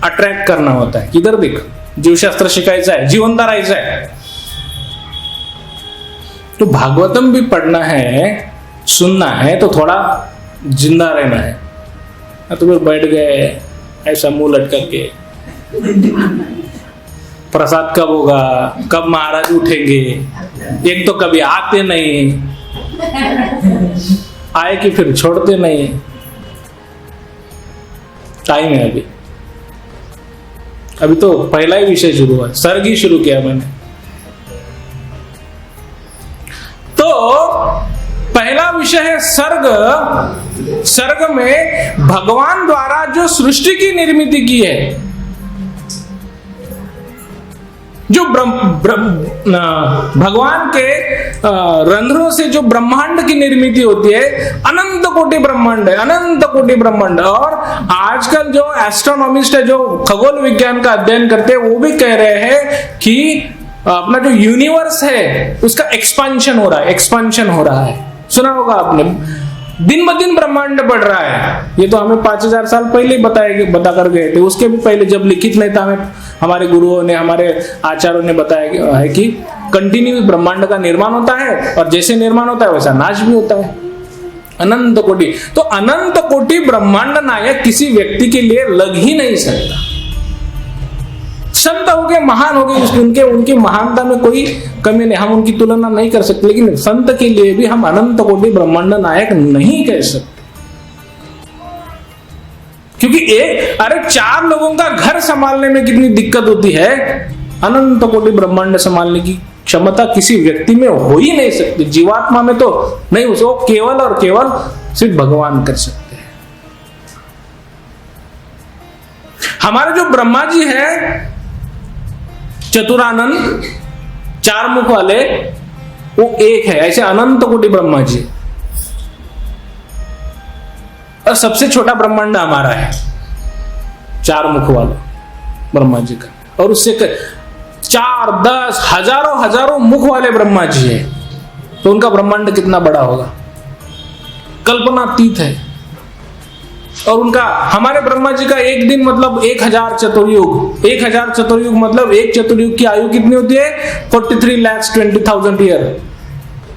अट्रैक्ट करना होता है, किधर देख, जीवशास्त्र शिकायचा है, जिवंत राहायचं है। तो भागवतम भी पढ़ना है, सुनना है, तो थोड़ा जिंदा रहना है। तो फिर बैठ गए ऐसा मुंह लटका के, प्रसाद कब होगा, कब महाराज उठेंगे, एक तो कभी आते नहीं, आए कि फिर छोड़ते नहीं। टाइम है अभी तो पहला ही विषय शुरू हुआ, सर्ग ही शुरू किया मैंने। तो पहला विषय है सर्ग। सर्ग में भगवान द्वारा जो सृष्टि की निर्मित की है, जो भगवान के रंध्रों से जो ब्रह्मांड की निर्मित होती है, अनंत कोटि ब्रह्मांड है, अनंत कोटि ब्रह्मांड। और आजकल जो एस्ट्रोनॉमिस्ट है, जो खगोल विज्ञान का अध्ययन करते हैं, वो भी कह रहे हैं कि अपना जो यूनिवर्स है उसका एक्सपांशन हो रहा है। सुना होगा आपने, दिन ब दिन ब्रह्मांड बढ़ रहा है। ये तो हमें 5000 साल पहले बता कर गए थे, उसके भी पहले जब लिखित नहीं था, हमें हमारे गुरुओं ने, हमारे आचार्यों ने बताया है कि कंटिन्यू ब्रह्मांड का निर्माण होता है, और जैसे निर्माण होता है वैसा नाश भी होता है। अनंत कोटि, तो अनंत कोटि ब्रह्मांड नायक किसी व्यक्ति के लिए लग ही नहीं सकता। संत हो गए, महान हो गए, उनकी महानता में कोई कमी नहीं, हम उनकी तुलना नहीं कर सकते, लेकिन संत के लिए भी हम अनंत कोटि ब्रह्मांड नायक नहीं कह सकते। क्योंकि 4 लोगों का घर संभालने में कितनी दिक्कत होती है, अनंत कोटि ब्रह्मांड संभालने की क्षमता किसी व्यक्ति में हो ही नहीं सकती। जीवात्मा में तो नहीं, उसको केवल और केवल सिर्फ भगवान कर सकते हैं। हमारे जो ब्रह्मा जी है चतुरानंद, 4 मुख वाले, वो एक है। ऐसे अनंत कोटि ब्रह्मा जी, और सबसे छोटा ब्रह्मांड हमारा है 4 मुख वाला ब्रह्मा जी का। और उससे 4, 10, हजारों मुख वाले ब्रह्मा जी है, तो उनका ब्रह्मांड कितना बड़ा होगा, कल्पनातीत है। और उनका, हमारे ब्रह्मा जी का एक दिन मतलब 1000 चतुर्युग। 1000 चतुर्युग मतलब एक चतुर्युग की आयु कितनी होती है? 43,20,000 ईयर।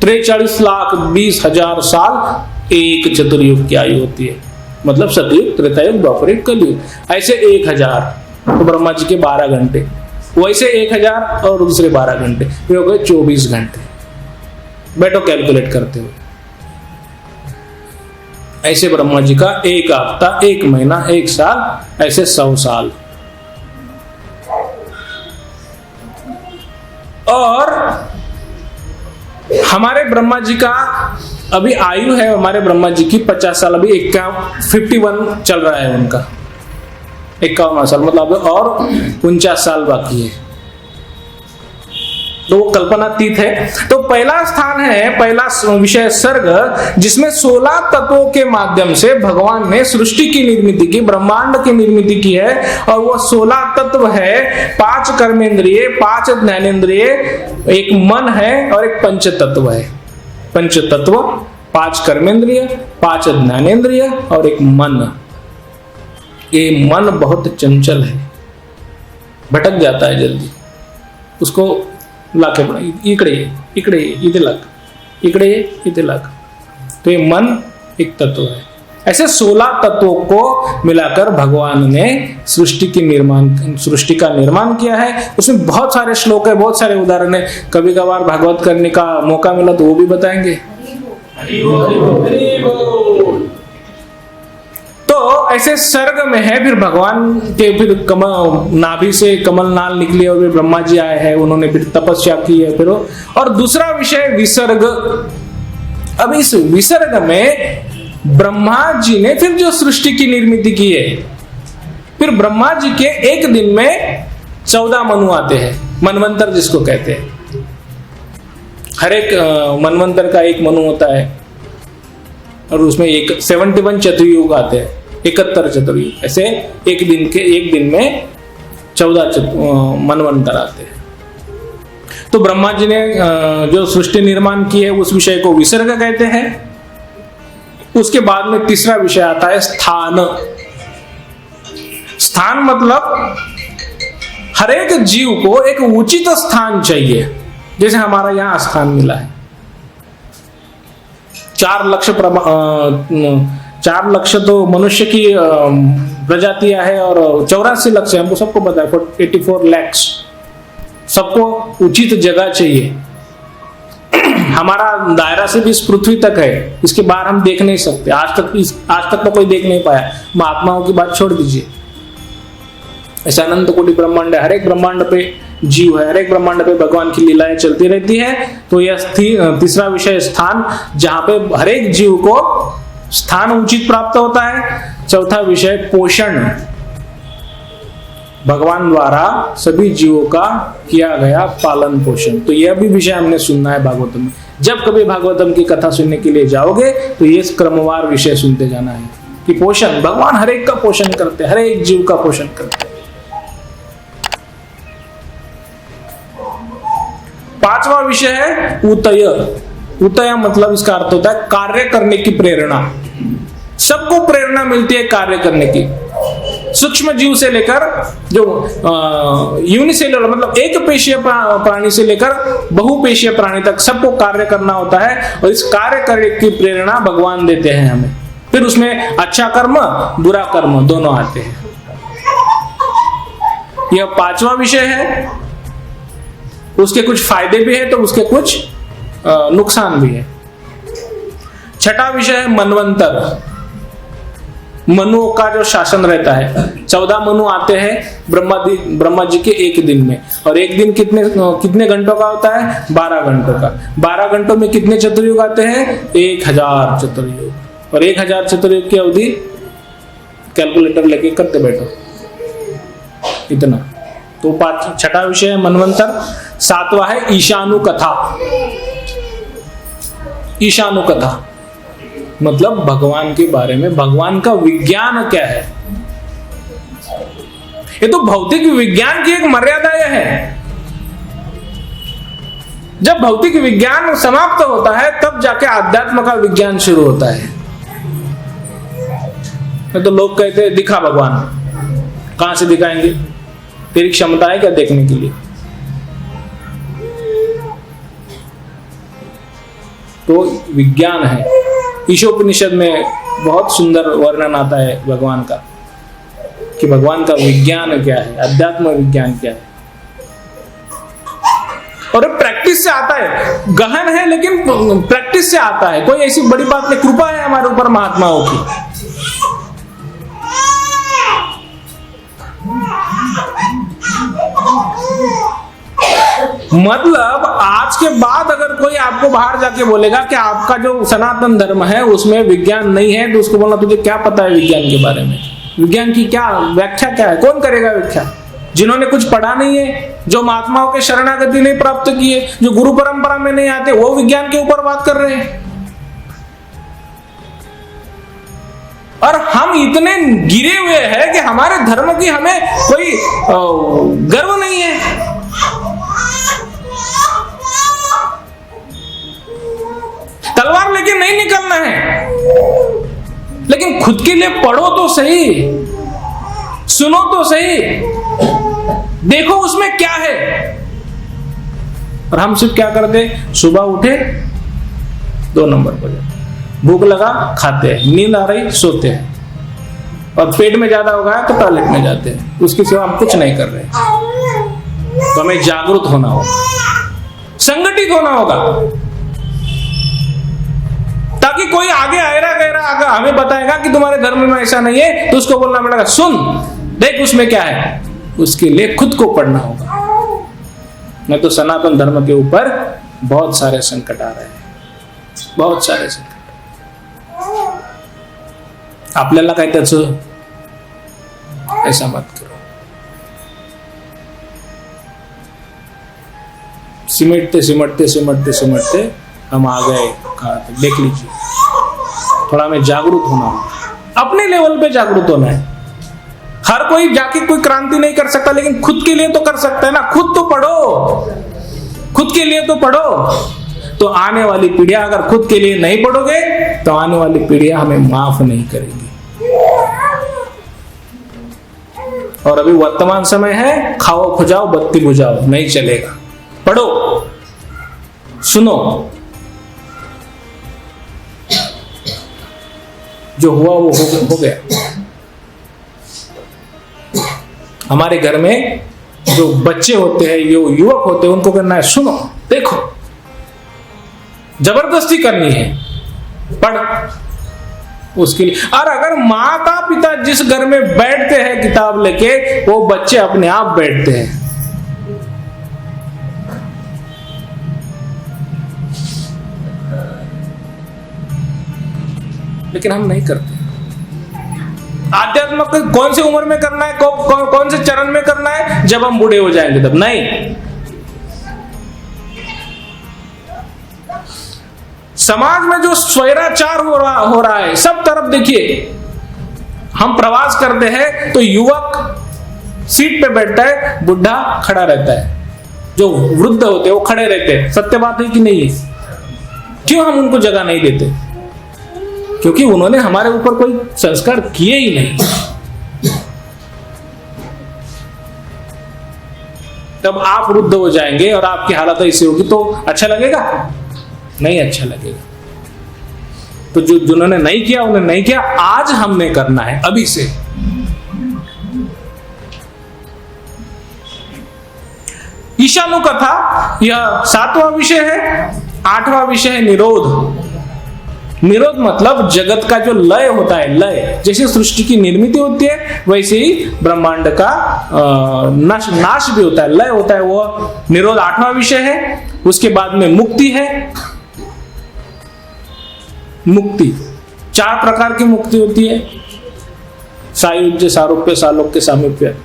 43,20,000 साल एक चतुर्युग की आयु होती है। मतलब सतयुग, त्रेतायुग, द्वापरयुग, कलयुग। ऐसे 1000 तो ब्रह्मा जी के 12 घंटे, वैसे 1000 और दूसरे 12 घंटे, फिर हो गए 24 घंटे। बैठो कैलकुलेट करते हुए। ऐसे ब्रह्मा जी का 1 हफ्ता, 1 महीना, 1 साल, ऐसे 100 साल। और हमारे ब्रह्मा जी का अभी आयु है, हमारे ब्रह्मा जी की 50 साल, अभी 51 चल रहा है उनका, 51 साल, मतलब और 49 साल बाकी है। तो वो कल्पनातीत है। तो पहला स्थान है, पहला विषय सर्ग, जिसमें 16 तत्वों के माध्यम से भगवान ने सृष्टि की निर्मिति की, ब्रह्मांड की निर्मिति की है। और वो 16 तत्व है, 5 कर्मेंद्रिय, 5 ज्ञानेंद्रिय, एक मन है और एक पंच तत्व है। पंच तत्व, 5 कर्मेंद्रिय, 5 ज्ञानेंद्रिय और एक मन। ये मन बहुत चंचल है, भटक जाता है जल्दी, उसको लाके इकडे इथे लग। तो ये मन एक तत्व है। ऐसे 16 तत्वों को मिलाकर भगवान ने सृष्टि का निर्माण किया है। उसमें बहुत सारे श्लोक है, बहुत सारे उदाहरण है। कभी कभार भागवत करने का मौका मिला तो वो भी बताएंगे। तो ऐसे सर्ग में है, फिर भगवान के फिर नाभि से कमल नाल निकले और फिर ब्रह्मा जी आए हैं, उन्होंने फिर तपस्या की है। फिर और दूसरा विषय विसर्ग। अब इस विसर्ग में ब्रह्मा जी ने फिर जो सृष्टि की निर्मिति की है, फिर ब्रह्मा जी के एक दिन में 14 मनु आते हैं, मनवंतर जिसको कहते हैं। हर एक मनवंतर का एक मनु होता है और उसमें 71 चतुर्युग आते हैं, 71 चतुर्युग। ऐसे एक दिन में 14 मनवंतर आते हैं। तो ब्रह्मा जी ने जो सृष्टि निर्माण की है उस विषय को विसर्ग कहते हैं। उसके बाद में तीसरा विषय आता है स्थान। स्थान मतलब हर एक जीव को एक उचित स्थान चाहिए, जैसे हमारा यहां स्थान मिला है। 4 लक्ष तो मनुष्य की प्रजातियां है और 84 लक्ष हमको सबको पता है, 84 लाख। सबको उचित जगह चाहिए। हमारा दायरा सिर्फ इस पृथ्वी तक है, इसके बाहर हम देख नहीं सकते। आज तक तो कोई देख नहीं पाया। महात्माओं की बात छोड़ दीजिए। ऐसा अनंत कोटि ब्रह्मांड है, हर एक ब्रह्मांड पे जीव है, हर एक ब्रह्मांड पे भगवान की लीलाएं चलती रहती है। तो यह तीसरा विषय स्थान, जहां पे हर एक जीव को स्थान उचित प्राप्त होता है। चौथा विषय पोषण, भगवान द्वारा सभी जीवों का किया गया पालन पोषण। तो यह भी विषय हमने सुनना है भागवतम में। जब कभी भागवतम की कथा सुनने के लिए जाओगे तो ये क्रमवार विषय सुनते जाना है कि पोषण, भगवान हर एक का पोषण करते, हर एक जीव का पोषण करते। 5वां विषय है उतय। उतय मतलब इसका अर्थ होता है कार्य करने की प्रेरणा। सबको प्रेरणा मिलती है कार्य करने की, सूक्ष्म जीव से लेकर जो यूनिसेलुलर मतलब एक पेशीय प्राणी से लेकर बहुपेशीय प्राणी तक सबको कार्य करना होता है। और इस कार्य करने की प्रेरणा भगवान देते हैं हमें। फिर उसमें अच्छा कर्म बुरा कर्म दोनों आते हैं। यह 5वां विषय है। उसके कुछ फायदे भी है तो उसके कुछ नुकसान भी है। 6ठा विषय है मनवंतर। मनुओं का जो शासन रहता है, 14 मनु आते हैं ब्रह्मा जी के एक दिन में। और एक दिन कितने घंटों का होता है? 12 घंटों का। 12 घंटों में कितने चतुर्युग आते हैं? 1000 चतुर्युग। और 1000 चतुर्युग की अवधि कैलकुलेटर लेके करते बैठो। इतना। तो छठा विषय है मनवंतर, सातवां है ईशानु कथा। ईशानु कथा मतलब भगवान के बारे में, भगवान का विज्ञान क्या है। ये तो भौतिक विज्ञान की एक मर्यादा यह है, जब भौतिक विज्ञान समाप्त होता है तब जाके आध्यात्म का विज्ञान शुरू होता है। तो लोग कहते हैं दिखा भगवान, कहां से दिखाएंगे, तेरी क्षमता है क्या देखने के लिए। तो विज्ञान है। ईशोपनिषद में बहुत सुंदर वर्णन आता है भगवान का, कि भगवान का विज्ञान क्या है, अध्यात्म विज्ञान क्या है। और प्रैक्टिस से आता है, गहन है लेकिन प्रैक्टिस से आता है। कोई ऐसी बड़ी बात नहीं, कृपा है हमारे ऊपर महात्माओं की। मतलब आज के बाद अगर कोई आपको बाहर जाके बोलेगा कि आपका जो सनातन धर्म है उसमें विज्ञान नहीं है, तो उसको बोलना तुझे क्या पता है विज्ञान के बारे में, विज्ञान की क्या व्याख्या क्या है, कौन करेगा व्याख्या। जिन्होंने कुछ पढ़ा नहीं है, जो महात्माओं के शरणागति नहीं प्राप्त किए, जो गुरु परंपरा में नहीं आते, वो विज्ञान के ऊपर बात कर रहे हैं। और हम इतने गिरे हुए हैं कि हमारे धर्म की हमें कोई गर्व नहीं है। तलवार लेके नहीं निकलना है, लेकिन खुद के लिए पढ़ो तो सही, सुनो तो सही, देखो उसमें क्या है। और हम सिर्फ क्या करते, सुबह उठे 2 नंबर पर, भूख लगा खाते हैं, नींद आ रही सोते हैं, और पेट में ज्यादा हो गया तो टॉयलेट में जाते हैं। उसके सिवा हम कुछ नहीं कर रहे। तो हमें जागरूक होना होगा, संगठित होना होगा, ताकि कोई आगे आएगा गहरा आगे हमें बताएगा कि तुम्हारे धर्म में ऐसा नहीं है, तो उसको बोलना पड़ेगा सुन देख उसमें क्या है। उसके लिए खुद को पढ़ना होगा, नहीं तो सनातन धर्म के ऊपर बहुत सारे संकट आ रहे हैं, बहुत सारे संकट। आपल्याला काय त्याचं, ऐसा मत करो। सिमटते सिमटते सिमटते सिमटते हम आ गए कहां तक, देख लीजिए। थोड़ा हमें जागरूक होना होगा, अपने लेवल पे जागरूक होना है। हर कोई जाके कोई क्रांति नहीं कर सकता, लेकिन खुद के लिए तो कर सकता है ना। खुद तो पढ़ो, खुद के लिए तो पढ़ो। तो आने वाली पीढ़ियां अगर खुद के लिए नहीं पढ़ोगे तो आने वाली पीढ़ियां हमें माफ नहीं करेगी। और अभी वर्तमान समय है, खाओ खुजाओ बत्ती बुझाओ, नहीं चलेगा। पढ़ो, सुनो, जो हुआ वो हो गया। हमारे घर में जो बच्चे होते हैं, जो युवक होते हैं, उनको करना है सुनो देखो, जबरदस्ती करनी है, पढ़ उसके लिए। और अगर माता पिता जिस घर में बैठते हैं किताब लेके, वो बच्चे अपने आप बैठते हैं। लेकिन हम नहीं करते। आध्यात्म कौन सी उम्र में करना है, कौन से चरण में करना है, जब हम बूढ़े हो जाएंगे तब नहीं। समाज में जो स्वैराचार हो रहा है सब तरफ देखिए। हम प्रवास करते हैं तो युवक सीट पे बैठता है, बुढ़ा खड़ा रहता है, जो वृद्ध होते हैं वो खड़े रहते हैं। सत्य बात है कि नहीं है? क्यों हम उनको जगह नहीं देते? क्योंकि उन्होंने हमारे ऊपर कोई संस्कार किए ही नहीं। तब आप वृद्ध हो जाएंगे और आपकी हालत ऐसी होगी तो अच्छा लगेगा? नहीं अच्छा लगेगा। तो जो जिन्होंने नहीं किया उन्होंने नहीं किया, आज हमने करना है अभी से। ईशानु कथा यह 7वां विषय है। 8वां विषय है निरोध। निरोध मतलब जगत का जो लय होता है, लय जैसे सृष्टि की निर्मिति होती है वैसे ही ब्रह्मांड का नाश भी होता है, लय होता है, वो निरोध 8वां विषय है। उसके बाद में मुक्ति है। मुक्ति 4 प्रकार की मुक्ति होती है, सायुज्य, सारूप्य, सालोक्य, सामीप्य।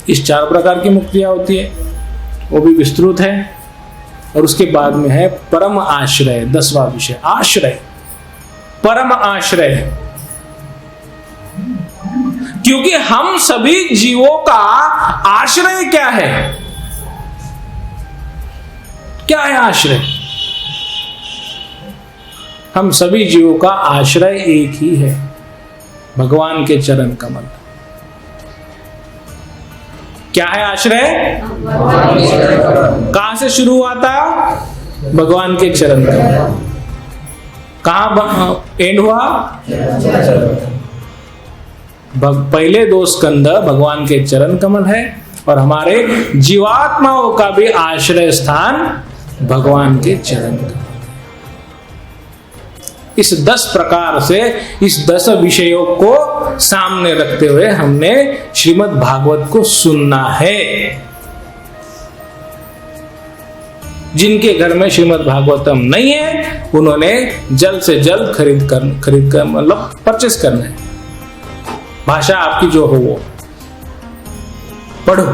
इस 4 प्रकार की मुक्तियां होती है, वो भी विस्तृत है। और उसके बाद में है परम आश्रय, 10वां विषय, आश्रय, परम आश्रय। क्योंकि हम सभी जीवों का आश्रय क्या है? क्या है आश्रय? हम सभी जीवों का आश्रय एक ही है, भगवान के चरण कमल। क्या है आश्रय? कहां से शुरू हुआ था? भगवान के चरण कमल। कहां एंड हुआ? पहले 2 स्कंद भगवान के चरण कमल है, और हमारे जीवात्माओं का भी आश्रय स्थान भगवान के चरण कमल। इस 10 प्रकार से, इस 10 विषयों को सामने रखते हुए हमने श्रीमद् भागवत को सुनना है। जिनके घर में श्रीमद् भागवतम नहीं है, उन्होंने जल्द से जल्द खरीद कर मतलब परचेस करना है। भाषा आपकी जो हो वो पढ़ो।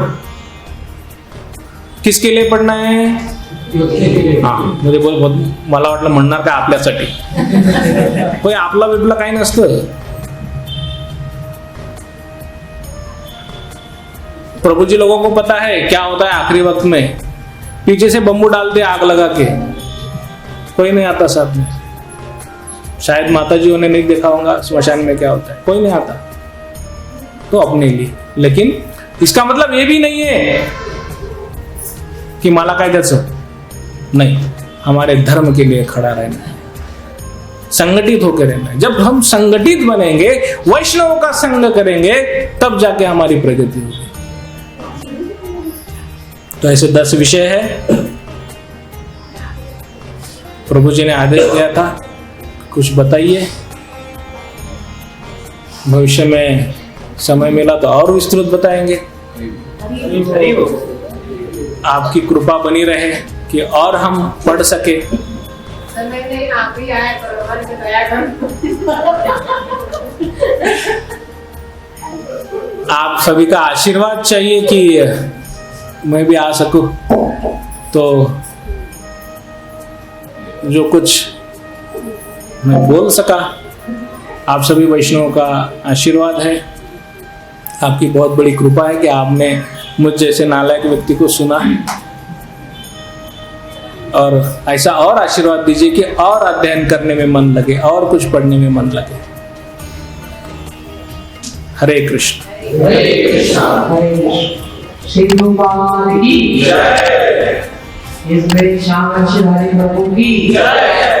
किसके लिए पढ़ना है? हाँ, म्हणजे मला वाटलं म्हणणार का आपल्यासाठी. कोई आपला बिपला काही नसतं. प्रभु जी लोगों को पता है क्या होता है आखिरी वक्त में. पीछे से बम्बू डालते आग लगा के, कोई नहीं आता साथ में. शायद माता जी ने नहीं देखा होगा स्मशान में क्या होता है, कोई नहीं आता. तो अपने लिए. लेकिन इसका मतलब ये भी नहीं है कि मला काय द्यायचं नहीं, हमारे धर्म के लिए खड़ा रहना है, संगठित होकर रहना है. जब हम संगठित बनेंगे, वैष्णवों का संग करेंगे, तब जाके हमारी प्रगति होगी. तो ऐसे 10 विषय है. प्रभु जी ने आदेश दिया था कुछ बताइए. भविष्य में समय मिला तो और विस्तृत बताएंगे. आपकी कृपा बनी रहे कि और हम पढ़ सके. आप सभी का आशीर्वाद चाहिए कि मैं भी आ सकूं. तो जो कुछ मैं बोल सका, आप सभी वैष्णवों का आशीर्वाद है. आपकी बहुत बड़ी कृपा है कि आपने मुझ जैसे नालायक व्यक्ति को सुना, और ऐसा और आशीर्वाद दीजिए कि और अध्ययन करने में मन लगे, और कुछ पढ़ने में मन लगे. हरे कृष्ण. हरे कृष्ण. हरे कृष्ण. श्री भगवान की जय. इस श्री प्रभु की जय.